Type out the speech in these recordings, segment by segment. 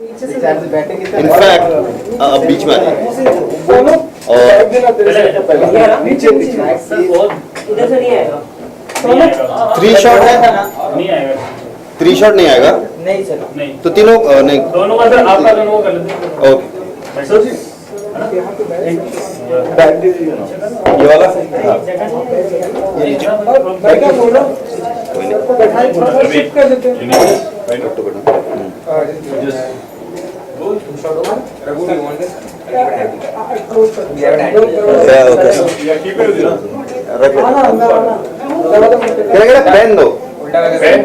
In fact अब बीच में और थ्री शॉट है, थ्री शॉट नहीं आएगा नहीं सर, नहीं तो तीनों नहीं दोनों का सर आपका दोनों को कर लेते हैं। ओके ये वाला पेन दो पेन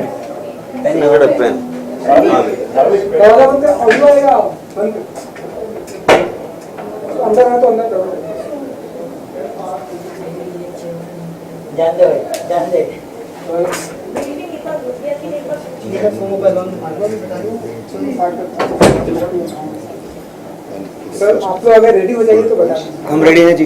अंदर है तो अंदर जान दे भाई, जान दे। सर आप लोग अगर रेडी हो जाइए तो बता। हम रेडी हैं जी।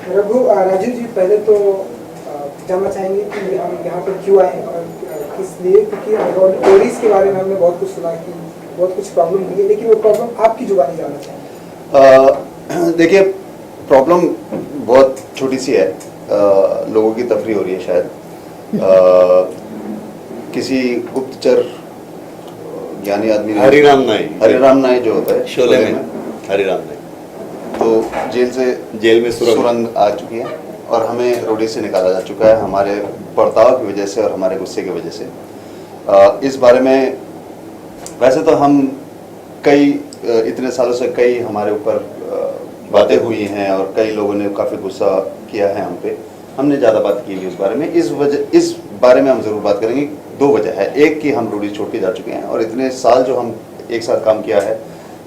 रघु राजीव जी, पहले तो जानना चाहेंगे कि हम यहाँ पर क्यों आए और किस लिए, क्योंकि रोडीज के बारे में हमने बहुत कुछ सुना कि बहुत कुछ प्रॉब्लम हुई है, लेकिन वो प्रॉब्लम आपकी जुबानी जानना चाहेंगे। देखिए प्रॉब्लम बहुत छोटी सी है, लोगों की तफरी हो रही है शायद। किसी गुप्तचर ज्ञानी आदमी हरिराम नाई जो होता है शोले में हरिराम नाई तो जेल में सुरंग आ चुकी है और हमें रोडी से निकाला जा चुका है हमारे बर्ताव की वजह से और हमारे गुस्से की वजह से। इस बारे में वैसे तो हम कई इतने सालों से कई हमारे ऊपर बातें हुई हैं और कई लोगों ने काफ़ी गुस्सा किया है हम पे, हमने ज़्यादा बात की नहीं उस बारे में। इस बारे में हम ज़रूर बात करेंगे। दो वजह है, एक कि हम रोडी छोड़ के जा चुके हैं और इतने साल जो हम एक साथ काम किया है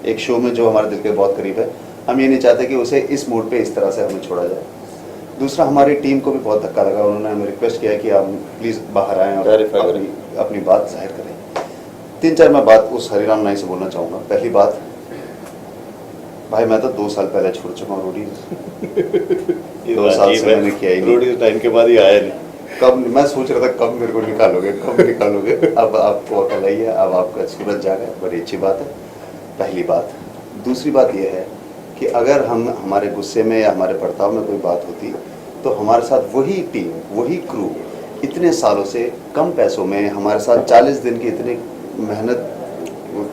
एक शो में जो हमारे दिल के बहुत करीब है, हम ये नहीं चाहते कि उसे इस मूड पे इस तरह से हमें छोड़ा जाए। दूसरा, हमारी टीम को भी बहुत धक्का लगा, उन्होंने हमें रिक्वेस्ट किया कि आप प्लीज़ बाहर आएँ और अपनी बात जाहिर करें। 3-4 मैं बात उस हरिराम नाई से बोलना चाहूँगा। पहली बात, भाई मैं तो 2 साल पहले छोड़ चुका हूँ रोडी। 2 साल से मैंने किया ही नहीं। रोडी टाइम के बाद ही आया नहीं। कब मैं सोच रहा था कब मेरे को निकालोगे, कब निकालोगे। अब आपको अकल आई है, अब आपका सूरज जागा है, बड़ी अच्छी बात है। पहली बात। दूसरी बात यह है कि अगर हम हमारे गुस्से में या हमारे बर्ताव में कोई बात होती तो हमारे साथ वही टीम वही क्रू इतने सालों से कम पैसों में हमारे साथ 40 दिन की इतनी मेहनत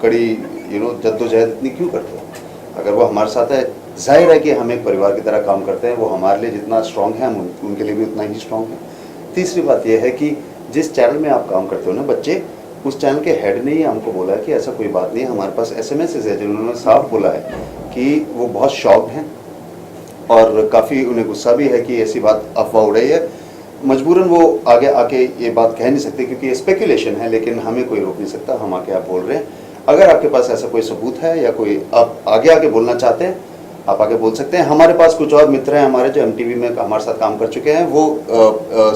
कड़ी जद्दोजहद इतनी क्यों करते हैं। अगर वो हमारे साथ है, जाहिर है कि हम एक परिवार की तरह काम करते हैं, वो हमारे लिए जितना स्ट्रॉन्ग है हम उनके लिए भी उतना ही स्ट्रॉन्ग है। तीसरी बात यह है कि जिस चैनल में आप काम करते हो ना बच्चे, उस चैनल के हेड ने ही हमको बोला है कि ऐसा कोई बात नहीं है। हमारे पास SMS है जिन्होंने साफ बोला है कि वो बहुत शॉक्ड हैं और काफ़ी उन्हें गुस्सा भी है कि ऐसी बात अफवाह उड़ रही है। मजबूरन वो आगे आके ये बात कह नहीं सकते क्योंकि ये स्पेकुलेशन है, लेकिन हमें कोई रोक नहीं सकता, हम आके आप बोल रहे हैं। अगर आपके पास ऐसा कोई सबूत है या कोई आप आगे आके बोलना चाहते हैं, आप आगे बोल सकते हैं। हमारे पास कुछ और मित्र हैं हमारे जो MTV में हमारे साथ काम कर चुके हैं, वो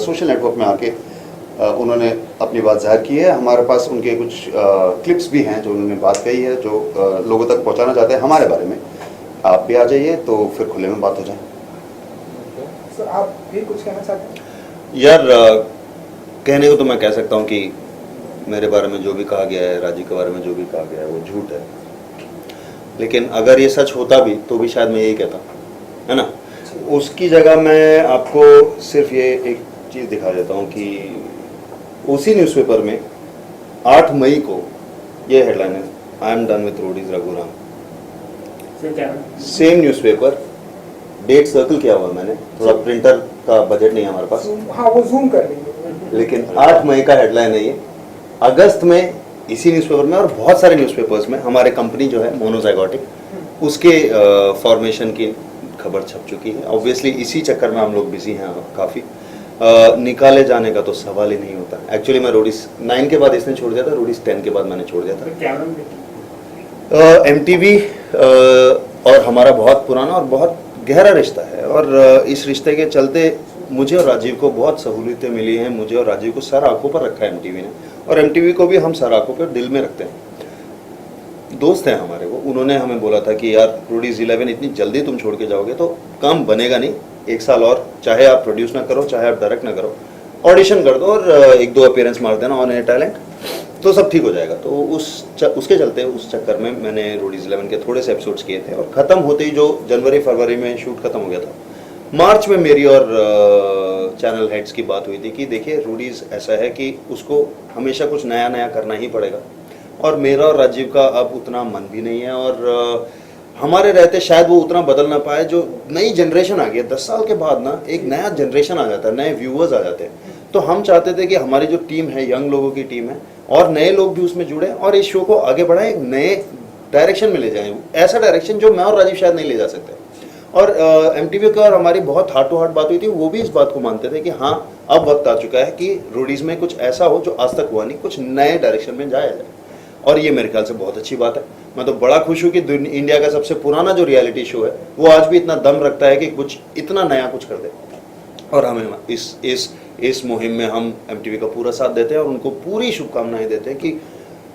सोशल नेटवर्क में आके उन्होंने अपनी बात जाहिर की है। हमारे पास उनके कुछ क्लिप्स भी हैं जो उन्होंने बात कही है, जो लोगों तक पहुंचाना चाहते हैं हमारे बारे में। आप भी आ जाइए तो फिर खुले में बात हो जाए। सर आप भी कुछ कहना चाहते हैं? यार कहने को तो मैं कह सकता हूँ कि मेरे बारे में जो भी कहा गया है, राजीव के बारे में जो भी कहा गया है वो झूठ है। लेकिन अगर ये सच होता भी तो भी शायद मैं यही कहता, है ना। उसकी जगह मैं आपको सिर्फ ये एक चीज़ दिखा देता हूँ कि उसी न्यूज़पेपर में 8 मई को ये हेडलाइन है, I am done with Roadies Raghuram. Same newspaper, date circle किया हुआ मैंने, थोड़ा प्रिंटर का बजट नहीं है हमारे पास। हाँ वो जूम कर लेंगे। लेकिन 8 मई का हेडलाइन है ये। अगस्त में इसी न्यूज़पेपर में और बहुत सारे न्यूज़पेपर्स में हमारे कंपनी जो है मोनोजाइगोटिक, उसके फॉर्मेशन की खबर छप चुकी है। ऑब्वियसली इसी चक्कर में हम लोग बिजी हैं काफ़ी। निकाले जाने का तो सवाल ही नहीं होता। एक्चुअली मैं रोडीज 9 के बाद इसने छोड़ दिया था, रोडीज 10 के बाद मैंने छोड़ दिया था। MTV और हमारा बहुत पुराना और बहुत गहरा रिश्ता है और इस रिश्ते के चलते मुझे और राजीव को बहुत सहूलियतें मिली हैं। मुझे और राजीव को सर आंखों पर रखा है MTV ने, और MTV को भी हम सर आंखों पर दिल में रखते हैं। दोस्त हैं हमारे वो, उन्होंने हमें बोला था कि यार रोडीज 11 इतनी जल्दी तुम छोड़ के जाओगे तो काम बनेगा नहीं, 1 साल और, चाहे आप प्रोड्यूस ना करो, चाहे आप डायरेक्ट ना करो, ऑडिशन कर दो और 1-2 अपीयरेंस मार देना ऑन एयर टैलेंट, तो सब ठीक हो जाएगा। तो उसके चलते उस चक्कर में मैंने रोडीज 11 के थोड़े से एपिसोड्स किए थे, और ख़त्म होते ही जो जनवरी फरवरी में शूट खत्म हो गया था, मार्च में मेरी और चैनल हेड्स की बात हुई थी कि देखिए रोडीज ऐसा है कि उसको हमेशा कुछ नया नया करना ही पड़ेगा, और मेरा और राजीव का अब उतना मन भी नहीं है, और हमारे रहते शायद वो उतना बदल ना पाए। जो नई जनरेशन आ गई है 10 साल के बाद ना, एक नया जनरेशन आ जाता है, नए व्यूअर्स आ जाते हैं। तो हम चाहते थे कि हमारी जो टीम है, यंग लोगों की टीम है, और नए लोग भी उसमें जुड़े और इस शो को आगे बढ़ाएं, नए डायरेक्शन में ले जाएं, ऐसा डायरेक्शन जो मैं और राजीव शायद नहीं ले जा सकते। और MTV का और हमारी बहुत हार्ट टू हार्ट बात हुई थी, वो भी इस बात को मानते थे कि हाँ अब वक्त आ चुका है कि रोडीज में कुछ ऐसा हो जो आज तक हुआ नहीं, कुछ नए डायरेक्शन में जाया जाए, और ये मेरे ख्याल से बहुत अच्छी बात है। मैं तो बड़ा खुश हूँ कि इंडिया का सबसे पुराना जो रियलिटी शो है वो आज भी इतना दम रखता है कि कुछ इतना नया कुछ कर दे, और हमें इस मुहिम में हम MTV का पूरा साथ देते हैं और उनको पूरी शुभकामनाएं देते हैं कि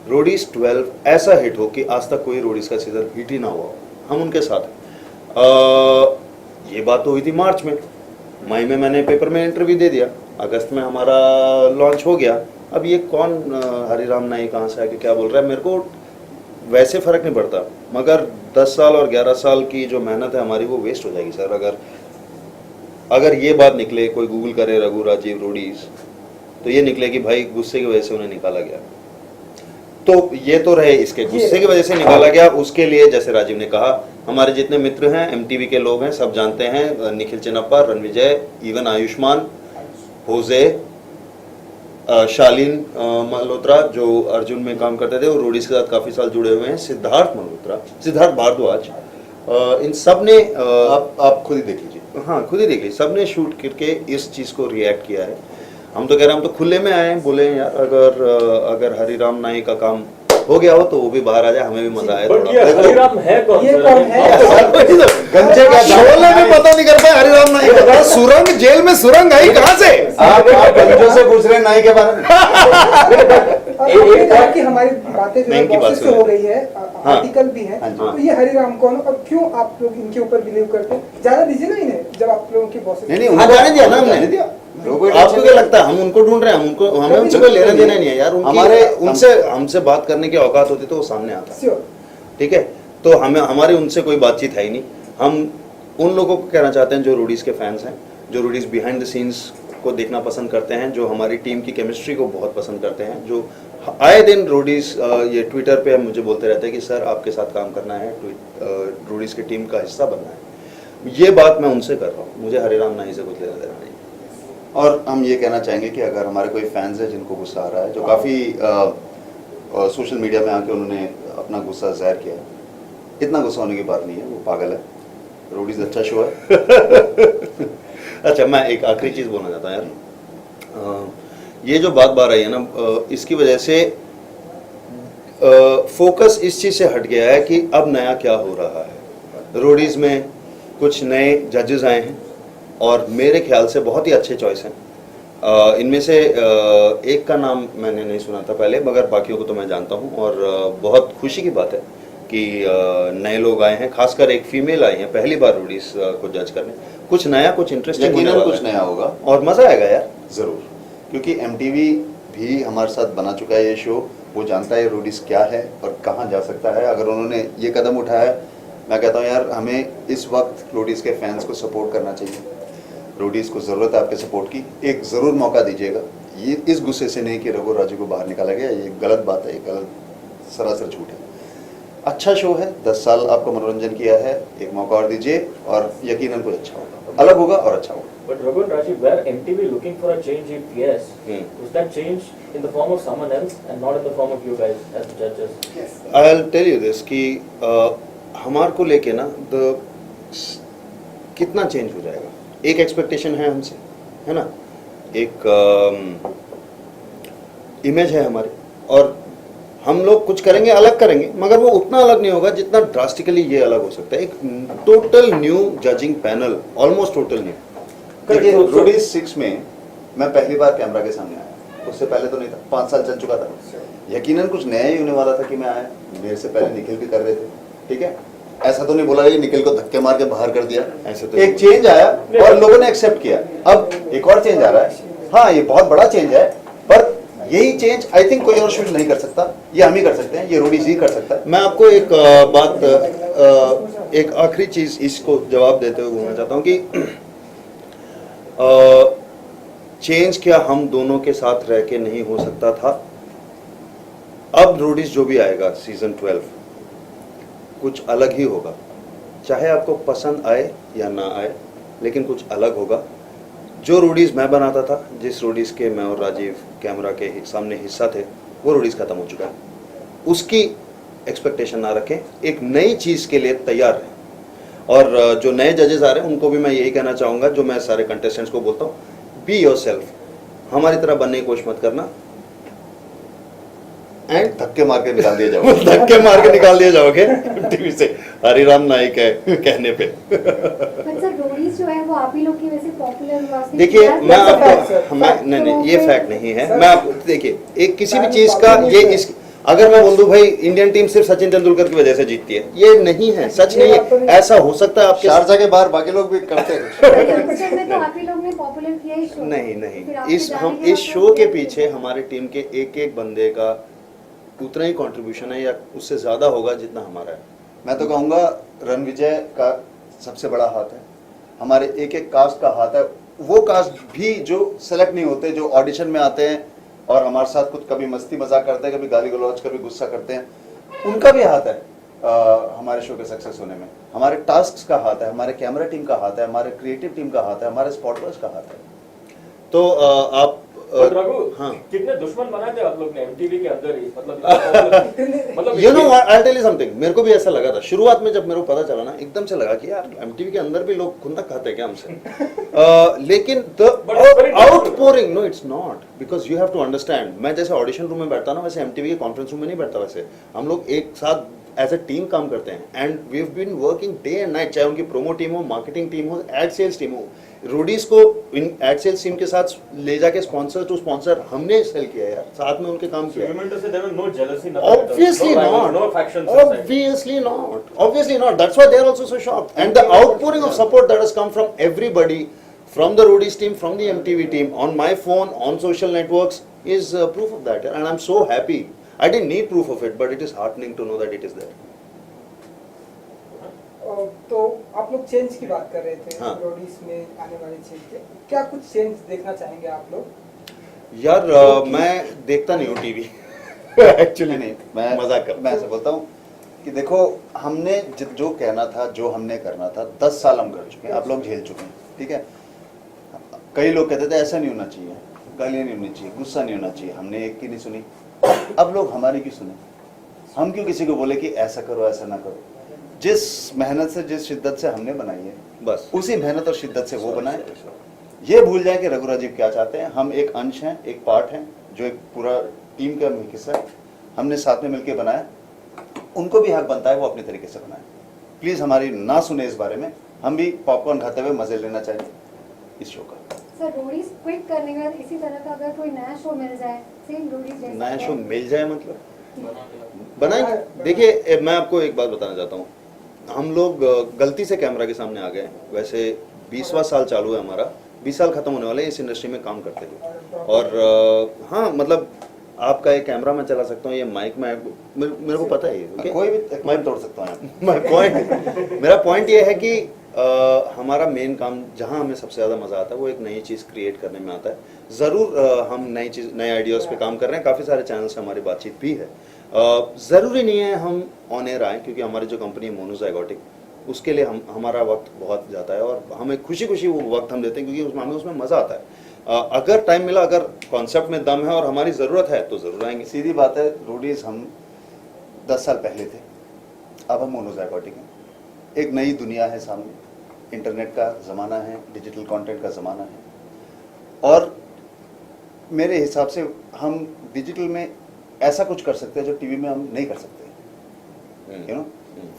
रोडीज 12 ऐसा हिट हो कि आज तक कोई रोडीज का सीजन हिट ही ना हुआ हो। हम उनके साथ हैं। ये बात तो हुई थी मार्च में, मई में मैंने पेपर में इंटरव्यू दे दिया, अगस्त में हमारा लॉन्च हो गया। अब ये कौन हरिराम नाई कहाँ से आके क्या बोल रहा है, मेरे को वैसे फ़र्क नहीं पड़ता, मगर 10 साल और 11 साल की जो मेहनत है हमारी वो वेस्ट हो जाएगी सर। अगर ये बात निकले, कोई गूगल करे रघु राजीव रोडीज, तो ये निकले कि भाई गुस्से की वजह से उन्हें निकाला गया। तो ये तो रहे, इसके गुस्से की वजह से निकाला गया, उसके लिए जैसे राजीव ने कहा, हमारे जितने मित्र हैं, MTV के लोग हैं, सब जानते हैं, निखिल चिनप्पा, रणविजय, इवन आयुष्मान, होजे, शालीन मल्होत्रा जो अर्जुन में काम करते थे, वो रोडीज के साथ काफ़ी साल जुड़े हुए हैं, सिद्धार्थ मल्होत्रा, सिद्धार्थ भारद्वाज, इन सब ने आप खुद ही देख लीजिए। हाँ खुद ही देख लीजिए, सब ने शूट करके इस चीज़ को रिएक्ट किया है। हम तो कह रहे हैं, हम तो खुले में आए हैं, बोले यार अगर हरिराम नाई का काम हो गया हो तो वो भी बाहर आ जाए, हमें भी मजा आए। बट ये हरिराम है कौन? ये कौन है? गंजे का शोले भी पता नहीं कर पाए हरिराम नाई का। सुरंग, जेल में सुरंग आई कहाँ से? आप गंजों से पूछ रहे हैं नाई के बारे में। आपने कहा कि हमारी बातें जो है नहीं की बॉसेस बात से हो गई है, हाँ। आर्टिकल भी है, हाँ जी। तो ये हरिराम कौन और क्यों आप लोग इनके ऊपर बिलीव करते हैं? ज्यादा दीजिए ना इन्हें, जब आप लोगों के बॉसेस नहीं हाँ, जाने दिया ना हमने। जाने दिया। आपको क्या लगता है हम उनको ढूंढ रहे हैं? हमें उनसे कोई लेना देना नहीं है यार। उनसे हमसे बात करने की औकात होती तो वो सामने आता, Sure. ठीक है। तो हमारी उनसे कोई बातचीत है ही नहीं। हम उन लोगों को कहना चाहते हैं जो रोडीज के फैंस हैं, जो रोडीज बिहाइंड द सीन्स को देखना पसंद करते हैं, जो हमारी टीम की केमिस्ट्री को बहुत पसंद करते हैं, जो आए दिन रोडीज ये ट्विटर पे मुझे बोलते रहते हैं कि सर आपके साथ काम करना है, रोडीज की टीम का हिस्सा बनना है। ये बात मैं उनसे कर रहा हूँ, मुझे हरिराम नाई से कुछ लेना देना नहीं। और हम ये कहना चाहेंगे कि अगर हमारे कोई फैंस है जिनको गुस्सा आ रहा है, जो काफ़ी सोशल मीडिया में आके उन्होंने अपना गुस्सा जाहिर किया है, इतना गुस्सा होने की बात नहीं है, वो पागल है। रोडीज अच्छा शो है। अच्छा, मैं एक आखिरी चीज़ बोलना चाहता हूँ यार। ये जो बात बार आई है ना, इसकी वजह से फोकस इस चीज़ से हट गया है कि अब नया क्या हो रहा है। रोडीज में कुछ नए जजेस आए हैं और मेरे ख्याल से बहुत ही अच्छे चॉइस हैं। इनमें से एक का नाम मैंने नहीं सुना था पहले, मगर बाकियों को तो मैं जानता हूँ, और बहुत खुशी की बात है कि नए लोग आए हैं, खासकर एक फीमेल आई है पहली बार रोडीज को जज करने। कुछ नया, कुछ इंटरेस्टिंग होने वाला है, कुछ नया होगा और मज़ा आएगा यार ज़रूर, क्योंकि MTV भी हमारे साथ बना चुका है ये शो। वो जानता है रोडीज क्या है और कहाँ जा सकता है। अगर उन्होंने ये कदम उठाया है, मैं कहता हूँ यार हमें इस वक्त रोडीज के फैंस को सपोर्ट करना चाहिए। रोडीज को ज़रूरत है आपके सपोर्ट की, एक ज़रूर मौका दीजिएगा। ये इस गुस्से से नहीं कि रघु राजू को बाहर निकाला गया, ये गलत बात है, ये गलत सरासर झूठ है। अच्छा शो है, 10 साल आपको मनोरंजन किया है, एक मौका और दीजिए और यकीनन कुछ अच्छा होगा, अलग होगा और अच्छा होगा। But Raghu and Rajiv, were MTV looking for a change? If yes, was that change in the form of someone else and not in the form of you guys as the judges? Yes. I'll tell you this कि हमार को लेके ना कितना change हो जाएगा, एक expectation है हमसे, है ना, एक इमेज है हमारी, और हम लोग कुछ करेंगे, अलग करेंगे, मगर वो उतना अलग नहीं होगा जितना ड्रास्टिकली ये अलग हो सकता है। एक total new judging panel, almost total new. देखिए रोडीज 6 में मैं पहली बार कैमरा के सामने आया, उससे पहले तो नहीं था, 5 साल चल चुका था। यकीनन कुछ नया ही होने वाला था कि मैं आया, मेरे से पहले निखिल भी कर रहे थे, ठीक है। ऐसा तो नहीं बोला कि निखिल को धक्के मार के बाहर कर दिया, ऐसे तो एक चेंज आया और लोगों ने एक्सेप्ट किया। अब एक और चेंज आ रहा है, हाँ ये बहुत बड़ा चेंज है, पर यही चेंज आई थिंक कोई और शूट नहीं कर सकता, ये हम ही कर सकते हैं, ये रोडीज ही कर सकता है। मैं आपको एक एक आखिरी चीज इसको जवाब देते हुए बोलना चाहता हूँ कि चेंज क्या हम दोनों के साथ रह के नहीं हो सकता था। अब रोडीज जो भी आएगा सीजन 12 कुछ अलग ही होगा, चाहे आपको पसंद आए या ना आए, लेकिन कुछ अलग होगा। जो रोडीज मैं बनाता था, जिस रोडीज के मैं और राजीव कैमरा के सामने हिस्सा थे, वो रोडीज खत्म हो चुका है। उसकी एक्सपेक्टेशन ना रखें, एक नई चीज के लिए तैयार रहें। और जो नए जजेस आ रहे हैं उनको भी मैं यही कहना चाहूंगा, जो मैं सारे कंटेस्टेंट्स को बोलता हूँ, बी योरसेल्फ, हमारी तरह बनने की कोशिश मत करना एंड धक्के मार के निकाल दिए जाओ। धक्के मार के निकाल दिए जाओगे टीवी से, हरिराम नाइक है कहने पे। पर सर रोडीज जो है वो आप ही लोग की वैसे पॉपुलर हुआ। देखिए मैं fact, आपको sir. नहीं ये फैक्ट नहीं है। Sir, मैं आपको देखिए एक किसी भी fans चीज का popular ये है। इस अगर मैं बोल दूं भाई इंडियन टीम सिर्फ सचिन तेंदुलकर की वजह से जीतती है, ये नहीं है, सच नहीं है। ऐसा हो सकता है आपके शारजा के बाहर बाकी लोग भी करते हैं। यंगस्टर में तो आप ही लोग ने पॉपुलर किया इस शो। नहीं फिर नहीं, आपके इस जाने हम के इस बाद शो के तो- पीछे हमारे टीम के एक एक बंदे का उतना ही कंट्रीब्यूशन है या उससे ज्यादा होगा जितना हमारा है। मैं तो कहूँगा रणविजय का सबसे बड़ा हाथ है, हमारे एक एक कास्ट का हाथ है। वो कास्ट भी जो सेलेक्ट नहीं होते, जो ऑडिशन में आते हैं और हमारे साथ कुछ कभी मस्ती मजाक करते हैं, कभी गाली गलौज, कभी गुस्सा करते हैं, उनका भी हाथ है हमारे शो के सक्सेस होने में। हमारे टास्क का हाथ है, हमारे कैमरा टीम का हाथ है, हमारे क्रिएटिव टीम का हाथ है, हमारे स्पॉटवर्स का हाथ है। तो आप बट रघु, हाँ। कितने दुश्मन बनाए थे आप लोग ने एमटीवी के अंदर ही, मतलब you know I tell you something, मेरे को भी ऐसा लगा था शुरुआत में, जब मेरे को पता चला ना, एकदम से लगा कि यार एमटीवी के अंदर भी लोग खुंदक खाते हैं क्या हमसे। लेकिन the But it's very outpouring, no it's not, because you have to understand. मैं जैसे ऑडिशन रूम में बैठता ना, वैसे एमटीवी के कॉन्फ्रेंस रूम में नहीं बैठता। वैसे हम लोग एक साथ एज अ टीम काम करते हैं and we have been working day and night, चाहे उनकी प्रोमो टीम हो, मार्केटिंग टीम हो, एड सेल्स टीम हो। रोडीज को इन एड सेल्स टीम के साथ ले जाके स्पॉन्सर टू स्पॉन्सर हमने सेल किया यार, साथ में उनके काम किया। you mean to say there was no jealousy, nothing at all? Obviously no rivals, not. no factions inside. Obviously not. Obviously not. That's why they are also so shocked. And the outpouring of support that has come from everybody, from the Roadies team, from the MTV team, on my phone, on social networks, is proof of that. And I'm so happy. I didn't need proof of it, but it is heartening to know that it is there. तो आप लोग change की बात कर रहे थे, हाँ। Roadies में आने वाले चेंज के, क्या कुछ चेंज देखना चाहेंगे आप लोग? यार मैं देखता नहीं हूँ टीवी एक्चुअली। नहीं, मैं मजाक कर मैं ऐसा बोलता हूँ कि देखो, हमने जो कहना था, जो हमने करना था, 10 साल हम कर चुके हैं, आप लोग झेल चुके हैं, ठीक है। कई लोग कहते थे ऐसा नहीं होना चाहिए, गालियाँ नहीं होनी चाहिए, गुस्सा नहीं होना चाहिए, हमने एक की नहीं सुनी। अब लोग हमारी क्यों सुने? हम क्यों किसी को बोले कि ऐसा करो ऐसा ना करो? जिस मेहनत से, जिस शिद्दत से हमने बनाई है, बस उसी मेहनत और शिद्दत से वो बनाए। ये भूल जाए कि रघु राजीव क्या चाहते हैं। हम एक अंश हैं, एक पार्ट हैं, जो एक पूरा टीम का हिस्सा है, हमने साथ में मिलकर बनाया। उनको भी हक बनता है वो अपने तरीके से बनाए। प्लीज हमारी ना सुने इस बारे में, हम भी पॉपकॉर्न खाते हुए मजे लेना चाहिए इस शो का। सर रोडीज क्विट करने के बाद इसी तरह का अगर कोई नया शो मिल जाए, सेम रोडीज जैसा, नया शो मिल जाए मतलब बनाएंगे। देखिए मैं आपको एक बात बताना चाहता हूँ, हम लोग गलती से कैमरा के सामने आ गए। वैसे 20वां साल चालू है हमारा, 20 साल खत्म होने वाले हैं इस इंडस्ट्री में काम करते हुए। और हाँ मतलब आपका एक कैमरा मैं चला सकता हूँ, ये माइक में मेरे को पता है ये, okay? कोई भी माइक तोड़ सकता हूँ। मेरा पॉइंट ये है कि हमारा मेन काम जहाँ हमें सबसे ज़्यादा मज़ा आता है वो एक नई चीज़ क्रिएट करने में आता है। ज़रूर हम नए आइडियाज़ पे काम कर रहे हैं, काफ़ी सारे चैनल से हमारी बातचीत भी है। ज़रूरी नहीं है हम ऑन एयर आएँ, क्योंकि हमारी जो कंपनी है मोनोजाइगोटिक, उसके लिए हमारा वक्त बहुत जाता है और हमें खुशी खुशी वो वक्त हम देते हैं, क्योंकि हमें उसमें मज़ा आता है। अगर टाइम मिला, अगर कॉन्सेप्ट में दम है और हमारी ज़रूरत है तो ज़रूर आएंगे। सीधी बात है, रोडीज हम 10 साल पहले थे, अब हम मोनोजाइगोटिक हैं। एक नई दुनिया है सामने, इंटरनेट का ज़माना है, डिजिटल कंटेंट का ज़माना है, और मेरे हिसाब से हम डिजिटल में ऐसा कुछ कर सकते हैं जो टीवी में हम नहीं कर सकते, यू नो।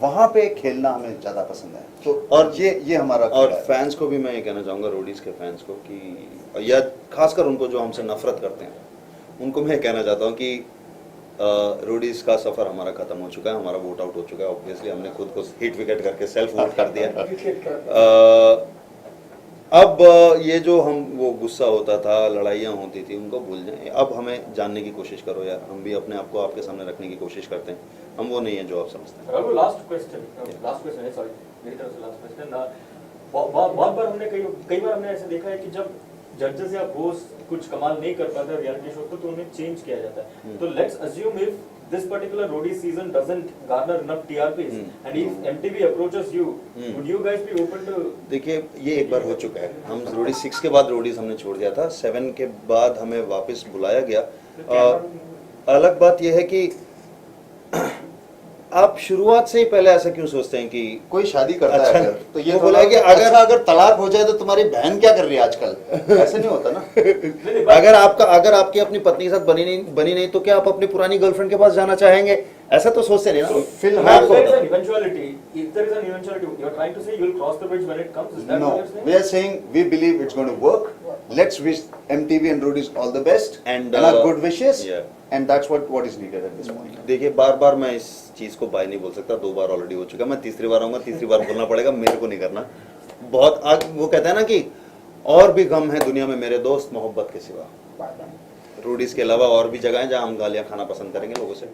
वहाँ पे खेलना हमें ज़्यादा पसंद है। तो और ये हमारा और खेल है। फैंस को भी मैं ये कहना चाहूँगा, रोडीज के फैंस को, कि या खासकर उनको जो हमसे नफरत करते हैं, उनको मैं कहना चाहता हूँ कि रोडीज का सफर हमारा खत्म हो चुका है, हमारा वोट आउट हो चुका है। ऑब्वियसली हमने खुद को हिट विकेट करके सेल्फ वोट कर दिया। अब ये जो हम वो गुस्सा होता था, लड़ाइयाँ होती थी, उनको भूल जाएं। अब हमें जानने की कोशिश करो यार, हम भी अपने आप को आपके सामने रखने की कोशिश करते हैं, हम वो नहीं है जो आप समझते हैं। रघु, लास्ट क्वेश्चन है, सॉरी मेरी तरफ से लास्ट क्वेश्चन। बहुत बार हमने कई बार हमने ऐसे देखा है कि जब जजेस या होस्ट कुछ कमाल नहीं कर पाते रियलिटी शो को, तो उन्हें चेंज किया जाता है। तो let's assume if this particular Roadie season doesn't garner enough TRPs and if MTV approaches you, would you guys be open to? देखिए ये एक बार हो चुका है, हम रोडी 6 के बाद रोडीज हमने छोड़ दिया था, 7 के बाद हमें वापस बुलाया गया। अलग बात यह है कि आप शुरुआत से ही पहले ऐसा क्यों सोचते हैं कि कोई शादी करता अच्छा, है अगर, तो ये वो बोला बोला कि कि अगर तलाक हो जाए तो तुम्हारी बहन क्या कर रही है आजकल, ऐसे नहीं होता ना। अगर आपकी अपनी पत्नी के साथ बनी नहीं तो क्या आप अपनी पुरानी गर्लफ्रेंड के पास जाना चाहेंगे? ऐसा तो सोचते नहीं ना। फिल्म मैं आपको If there is an eventuality, if there is an eventuality, you are trying to say you will cross the bridge when it comes. Is that No, what you're saying? we are saying we believe it's going to work. Let's wish MTV and Roadies all the best And, our good wishes. yeah. And that's what is needed at this point. देखिए बार मैं इस चीज को bye नहीं बोल सकता, 2 बार already हो चुका, मैं तीसरी बार आऊंगा, तीसरी बार बोलना पड़ेगा, मेरे को नहीं करना। बहुत वो कहते हैं ना कि और भी गम है दुनिया में मेरे दोस्त मोहब्बत के सिवा। रोडीज के अलावा और भी जगह है जहाँ हम गालियाँ खाना पसंद करेंगे लोगों से।